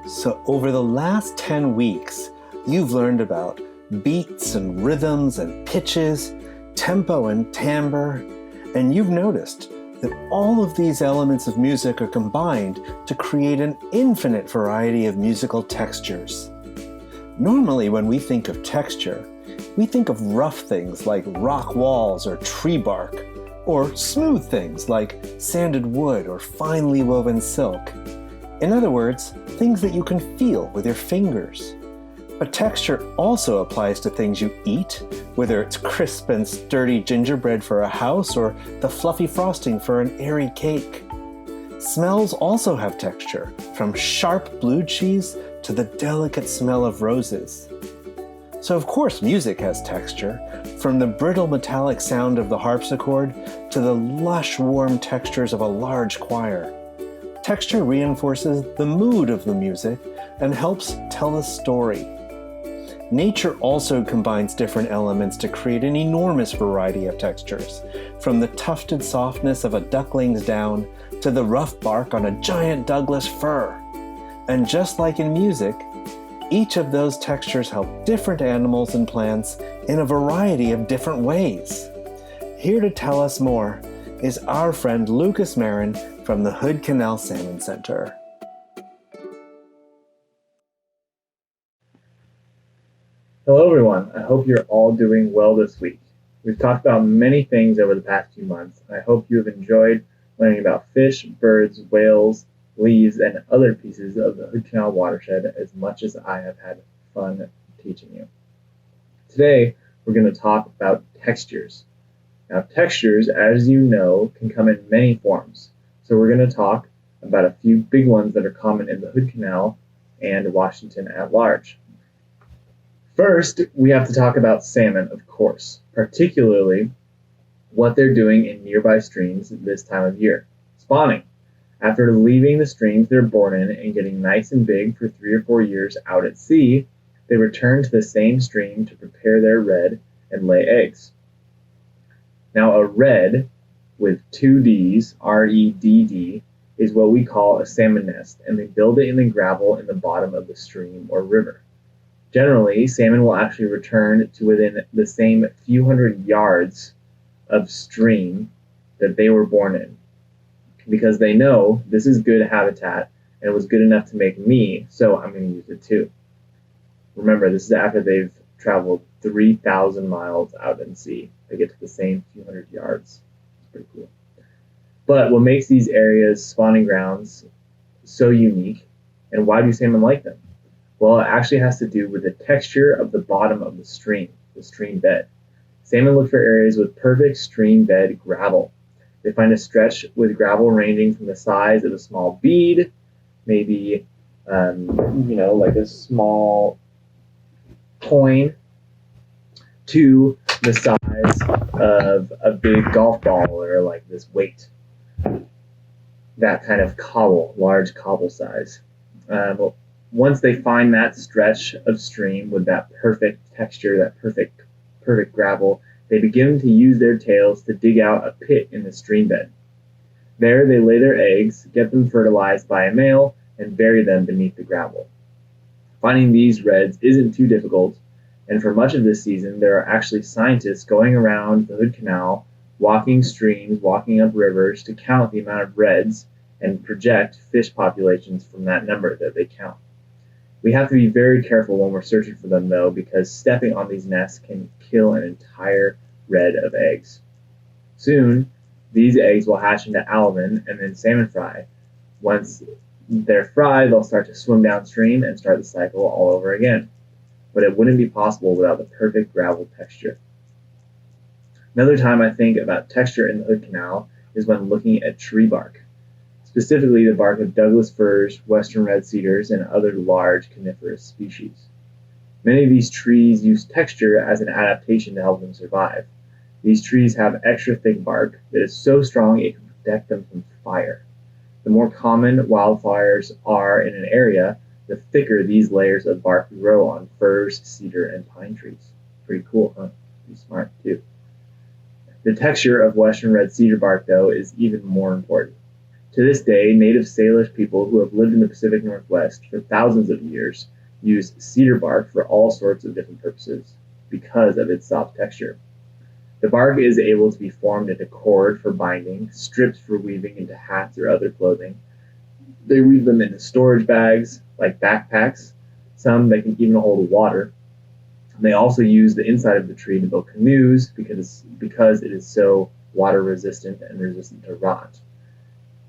So over the last 10 weeks, you've learned about beats and rhythms and pitches, tempo and timbre, and you've noticed that all of these elements of music are combined to create an infinite variety of musical textures. Normally, when we think of texture, we think of rough things like rock walls or tree bark, or smooth things like sanded wood or finely woven silk. In other words, things that you can feel with your fingers. But texture also applies to things you eat, whether it's crisp and sturdy gingerbread for a house or the fluffy frosting for an airy cake. Smells also have texture, from sharp blue cheese to the delicate smell of roses. So of course music has texture, from the brittle metallic sound of the harpsichord to the lush warm textures of a large choir. Texture reinforces the mood of the music and helps tell a story. Nature also combines different elements to create an enormous variety of textures, from the tufted softness of a duckling's down to the rough bark on a giant Douglas fir. And just like in music, each of those textures help different animals and plants in a variety of different ways. Here to tell us more is our friend Lucas Marin from the Hood Canal Salmon Center. Hello everyone, I hope you're all doing well this week. We've talked about many things over the past few months, and I hope you have enjoyed learning about fish, birds, whales, leaves, and other pieces of the Hood Canal watershed as much as I have had fun teaching you. Today, we're going to talk about textures. Now, textures, as you know, can come in many forms. So we're going to talk about a few big ones that are common in the Hood Canal and Washington at large. First, we have to talk about salmon, of course, particularly what they're doing in nearby streams this time of year, spawning. After leaving the streams they're born in and getting nice and big for 3 or 4 years out at sea, they return to the same stream to prepare their redd and lay eggs. Now, a redd with 2 Ds, R-E-D-D, is what we call a salmon nest, and they build it in the gravel in the bottom of the stream or river. Generally, salmon will actually return to within the same few hundred yards of stream that they were born in, because they know this is good habitat and it was good enough to make me, so I'm going to use it too. Remember, this is after they've traveled 3,000 miles out in sea. They get to the same few hundred yards. It's pretty cool. But what makes these areas spawning grounds so unique, and why do salmon like them? Well, it actually has to do with the texture of the bottom of the stream bed. Salmon look for areas with perfect stream bed gravel. They find a stretch with gravel ranging from the size of a small bead, maybe, like a small coin, to the size of a big golf ball or like this weight. That kind of large cobble size. Once they find that stretch of stream with that perfect texture, that perfect gravel, they begin to use their tails to dig out a pit in the stream bed. There they lay their eggs, get them fertilized by a male, and bury them beneath the gravel. Finding these redds isn't too difficult, and for much of this season there are actually scientists going around the Hood Canal, walking streams, walking up rivers to count the amount of redds and project fish populations from that number that they count. We have to be very careful when we're searching for them, though, because stepping on these nests can kill an entire redd of eggs. Soon, these eggs will hatch into almond and then salmon fry. Once they're fried, they'll start to swim downstream and start the cycle all over again. But it wouldn't be possible without the perfect gravel texture. Another time I think about texture in the Hood Canal is when looking at tree bark. Specifically the bark of Douglas firs, western red cedars, and other large coniferous species. Many of these trees use texture as an adaptation to help them survive. These trees have extra thick bark that is so strong it can protect them from fire. The more common wildfires are in an area, the thicker these layers of bark grow on firs, cedar, and pine trees. Pretty cool, huh? Pretty smart, too. The texture of western red cedar bark, though, is even more important. To this day, native Salish people who have lived in the Pacific Northwest for thousands of years use cedar bark for all sorts of different purposes because of its soft texture. The bark is able to be formed into cord for binding, strips for weaving into hats or other clothing. They weave them into storage bags, like backpacks, some that can even hold water. They also use the inside of the tree to build canoes because it is so water resistant and resistant to rot.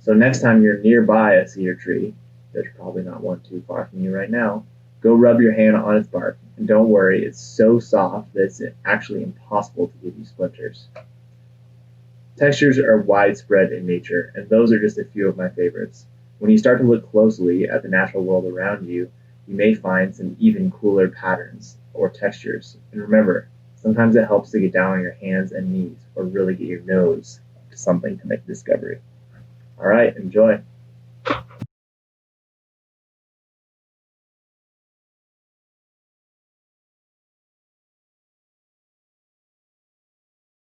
So next time you're nearby a cedar tree, there's probably not one too far from you right now, go rub your hand on its bark. And don't worry, it's so soft that it's actually impossible to give you splinters. Textures are widespread in nature, and those are just a few of my favorites. When you start to look closely at the natural world around you, you may find some even cooler patterns or textures. And remember, sometimes it helps to get down on your hands and knees or really get your nose to something to make a discovery. All right, enjoy.